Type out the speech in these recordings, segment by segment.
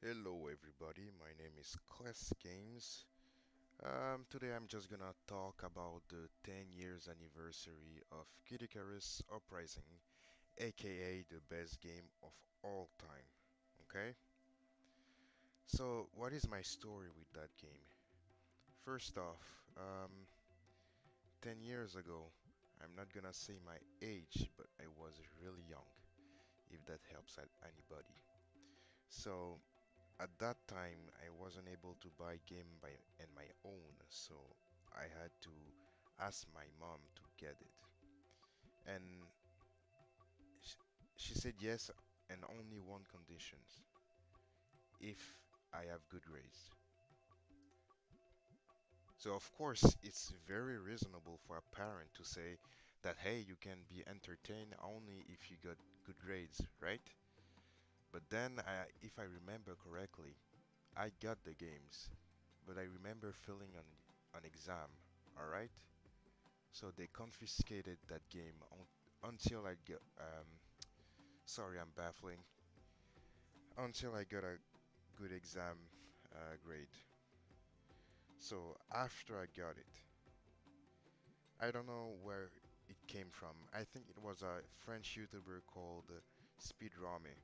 Hello everybody, my name is Quest Games. Today I'm just gonna talk about the 10 years anniversary of Icarus Uprising, aka the best game of all time. Okay? So, what is my story with that game? First off, 10 years ago, I'm not gonna say my age, but I was really young, if that helps anybody. So, at that time, I wasn't able to buy game by on my own, so I had to ask my mom to get it. And sh she said yes, and only one conditions: if I have good grades. So of course, it's very reasonable for a parent to say that hey, you can be entertained only if you got good grades, right? But then, if I remember correctly, I got the games, but I remember failing on an exam, alright? So they confiscated that game until I get, sorry I'm baffling, until I got a good exam grade. So after I got it, I don't know where it came from. I think it was a French YouTuber called Speedrame,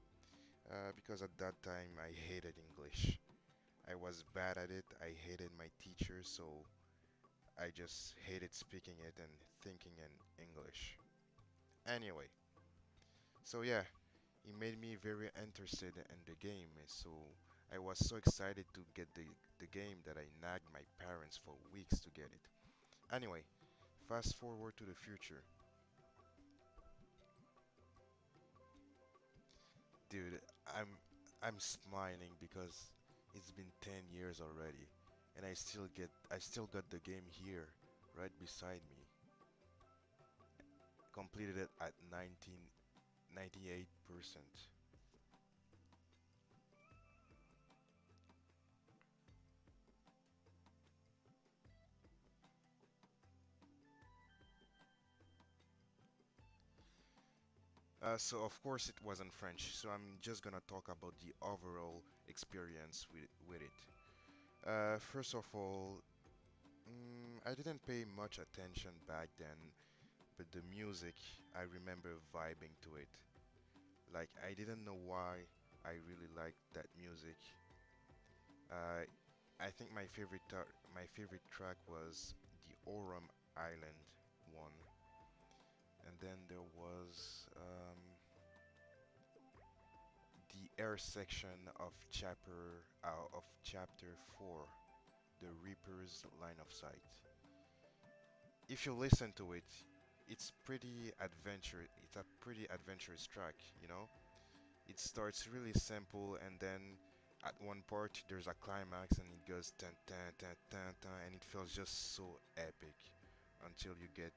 because at that time I hated English. I was bad at it, I hated my teacher, so I just hated speaking it and thinking in English. Anyway, so yeah, it made me very interested in the game. So I was so excited to get the game that I nagged my parents for weeks to get it. Anyway, fast forward to the future. Dude, I'm smiling because it's been 10 years already and I still got the game here right beside me. Completed it at 98%. So of course it wasn't French, so I'm just gonna talk about the overall experience with it. First of all, I didn't pay much attention back then, but the music, I remember vibing to it. Like I didn't know why I really liked that music. Uh, I think my favorite track was the Oram Island one, and then there was the air section of chapter 4, the Reaper's line of sight. If you listen to it, it's a pretty adventurous track, you know. It starts really simple, and then at one part there's a climax and it goes tan tan tan tan tan, and it feels just so epic until you get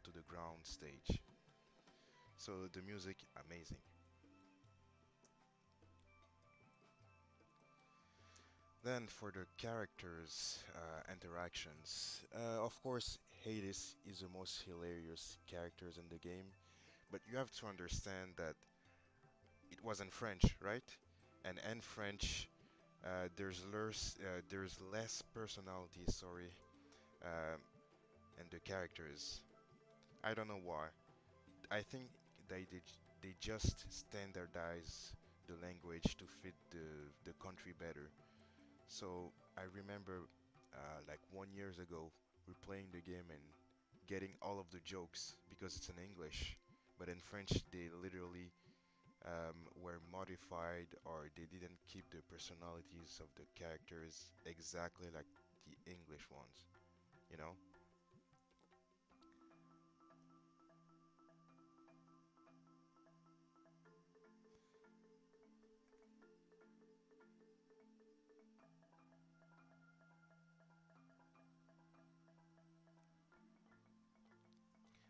to the ground stage. So the music amazing. Then for the characters interactions, of course Hades is the most hilarious characters in the game, but you have to understand that it was in French, right? And in French, there's less personality, sorry, um, in the characters. I don't know why. I think they just standardize the language to fit the country better. So I remember like 1 years ago, we're playing the game and getting all of the jokes because it's in English, but in French they literally were modified, or they didn't keep the personalities of the characters exactly like the English ones, you know?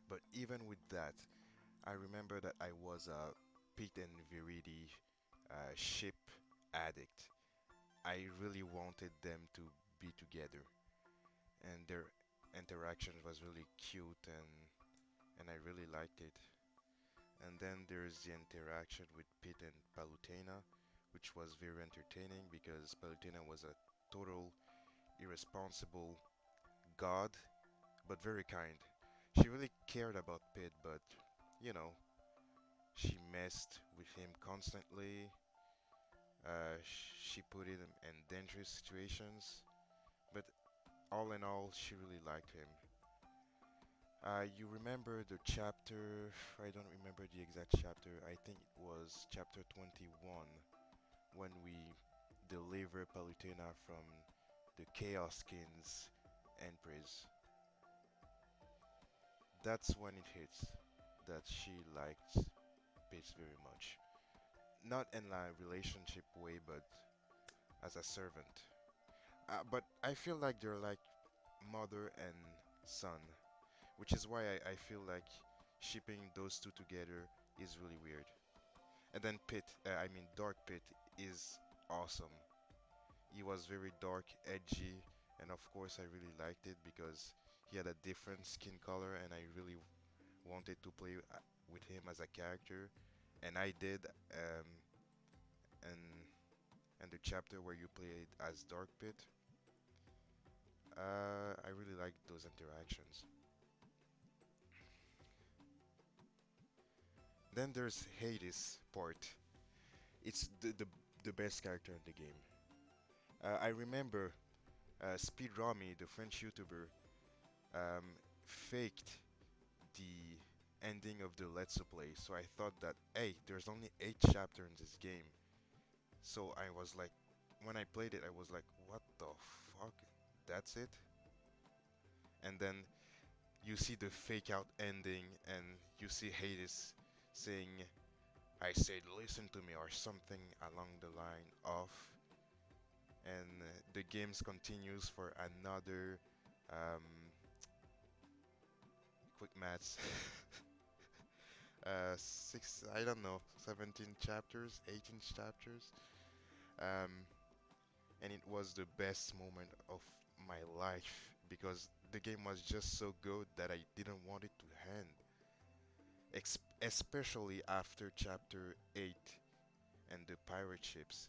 But even with that, I remember that I was a Pete and Viridi ship addict. I really wanted them to be together, and their interaction was really cute, and I really liked it. And then there's the interaction with Pete and Palutena, which was very entertaining because Palutena was a total irresponsible god, but very kind. She really cared about Pit, but you know, she messed with him constantly. She put him in dangerous situations, but all in all, she really liked him. You remember the chapter? I don't remember the exact chapter. I think it was chapter 21 when we deliver Palutena from the Chaos King's Empress. That's when it hits that she likes Paige very much. Not in a relationship way, but as a servant. But I feel like they're like mother and son, which is why I feel like shipping those two together is really weird. And then Dark Pit is awesome. He was very dark, edgy, and of course I really liked it because he had a different skin color, and I really wanted to play with him as a character, and I did. And and the chapter where you played as Dark Pit, I really liked those interactions. Then there's Hades part. It's the best character in the game. I remember Speed Rami, the French YouTuber, um, faked the ending of the Let's Play. So I thought that, hey, there's only 8 chapters in this game. So I was like, when I played it, I was like, what the fuck? That's it? And then you see the fake out ending, and you see Hades saying, I said, listen to me, or something along the line of. And the games continues for another um, quick maths. Six, I don't know, 17 chapters, 18 chapters. Um, and it was the best moment of my life because the game was just so good that I didn't want it to end. Especially after chapter 8 and the pirate ships.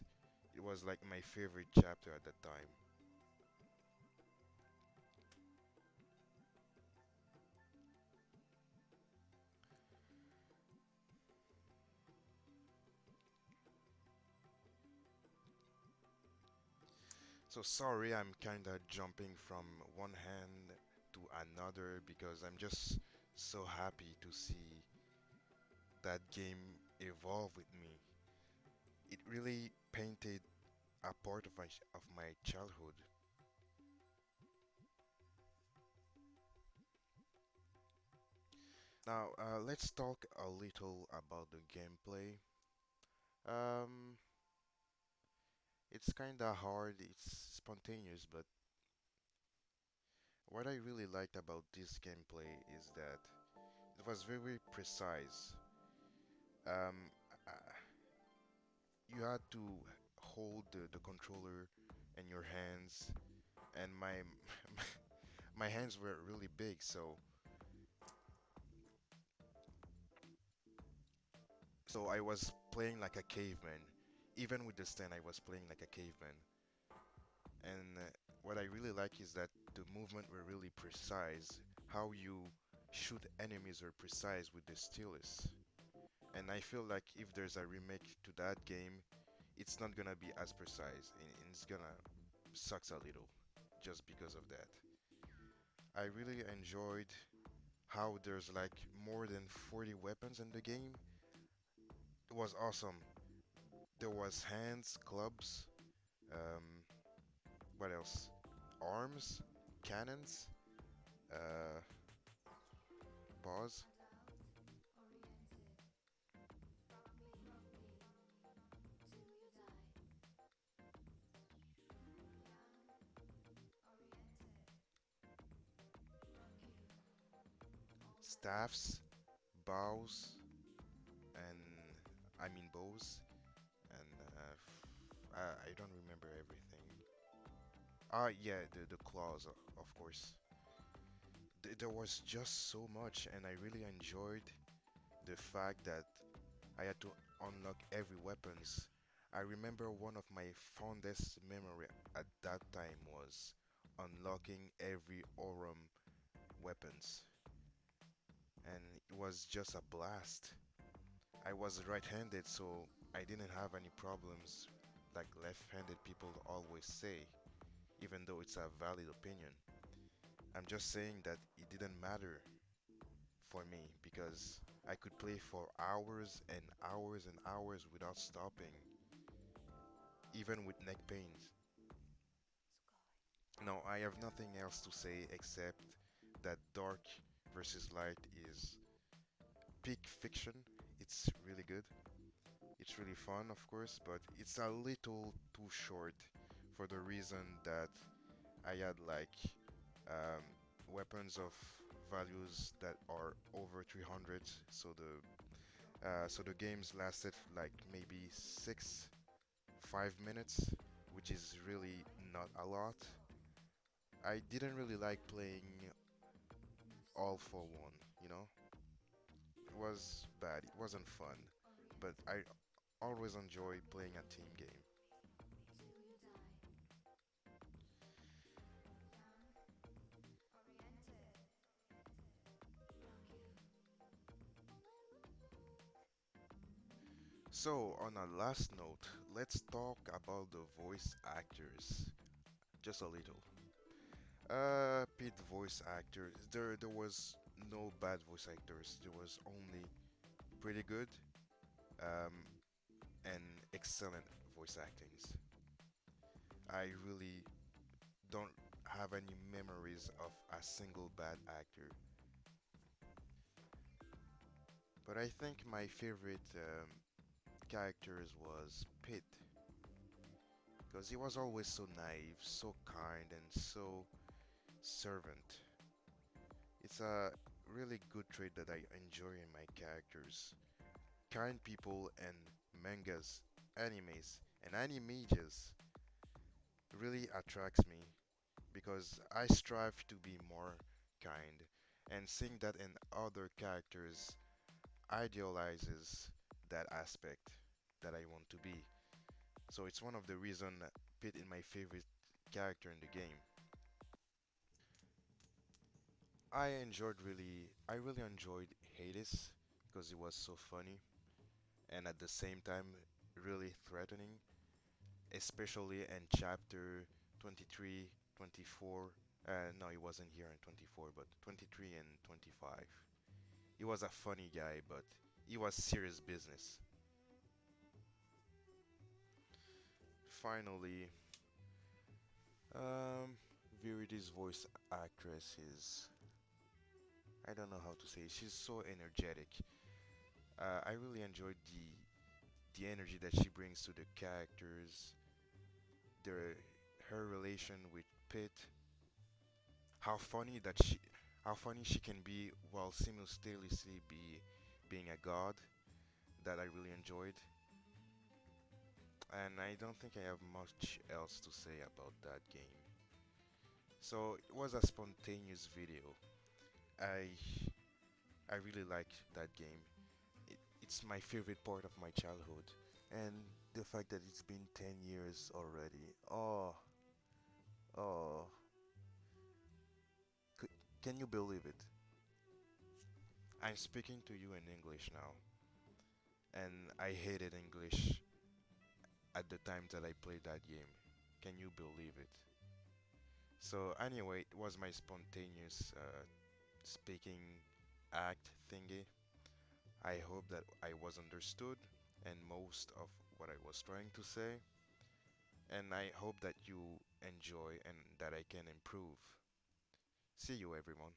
It was like my favorite chapter at that time. So sorry, I'm kinda jumping from one hand to another because I'm just so happy to see that game evolve with me. It really painted a part of my childhood. Now, let's talk a little about the gameplay. Um, it's kinda hard, it's spontaneous, but what I really liked about this gameplay is that it was very precise. Um, uh, you had to hold the controller in your hands, and my hands were really big, so I was playing like a caveman. Even with the stand, I was playing like a caveman. And what I really like is that the movement were really precise. How you shoot enemies are precise with the stylus. And I feel like if there's a remake to that game, it's not gonna be as precise, and it's gonna sucks a little just because of that. I really enjoyed how there's like more than 40 weapons in the game. It was awesome. There was hands, clubs, um, what else? Arms, cannons, uh, bows, staffs, bows, and bows, and I don't remember everything. Yeah, the claws, of course. There was just so much, and I really enjoyed the fact that I had to unlock every weapons. I remember one of my fondest memory at that time was unlocking every Aurum weapons, and it was just a blast. I was right-handed, so I didn't have any problems like left-handed people always say, even though it's a valid opinion. I'm just saying that it didn't matter for me because I could play for hours and hours and hours without stopping, even with neck pains. No, I have nothing else to say except that dark versus light is peak fiction. It's really good. It's really fun, of course, but it's a little too short for the reason that I had like um, weapons of values that are over 300. So the games lasted like maybe 5 minutes, which is really not a lot. I didn't really like playing all for one, you know? It was bad, it wasn't fun, but I always enjoy playing a team game. So, on a last note, let's talk about the voice actors. Just a little. Pit voice actors. There was no bad voice actors. There was only pretty good um, and excellent voice actings. I really don't have any memories of a single bad actor. But I think my favorite characters was Pit because he was always so naive, so kind, and so servant. It's a really good trait that I enjoy in my characters. Kind people and mangas, animes, and animages really attracts me because I strive to be more kind, and seeing that in other characters idealizes that aspect that I want to be. So it's one of the reason Pit is my favorite character in the game. I really enjoyed Hades because it was so funny and at the same time really threatening, especially in chapter 23, 24. No, he wasn't here in 24, but 23 and 25. He was a funny guy, but he was serious business. Finally, um, Viridi's voice actress is, I don't know how to say it. She's so energetic. I really enjoyed the energy that she brings to the characters, their her relation with Pit, how funny that she how funny she can be while simultaneously being a god that I really enjoyed. And I don't think I have much else to say about that game. So it was a spontaneous video. I I really liked that game. It's my favorite part of my childhood. And the fact that it's been 10 years already. Oh, c- can you believe it? I'm speaking to you in English now, and I hated English at the time that I played that game. Can you believe it? So anyway, it was my spontaneous speaking act thingy. I hope that I was understood and most of what I was trying to say, and I hope that you enjoy and that I can improve. See you, everyone.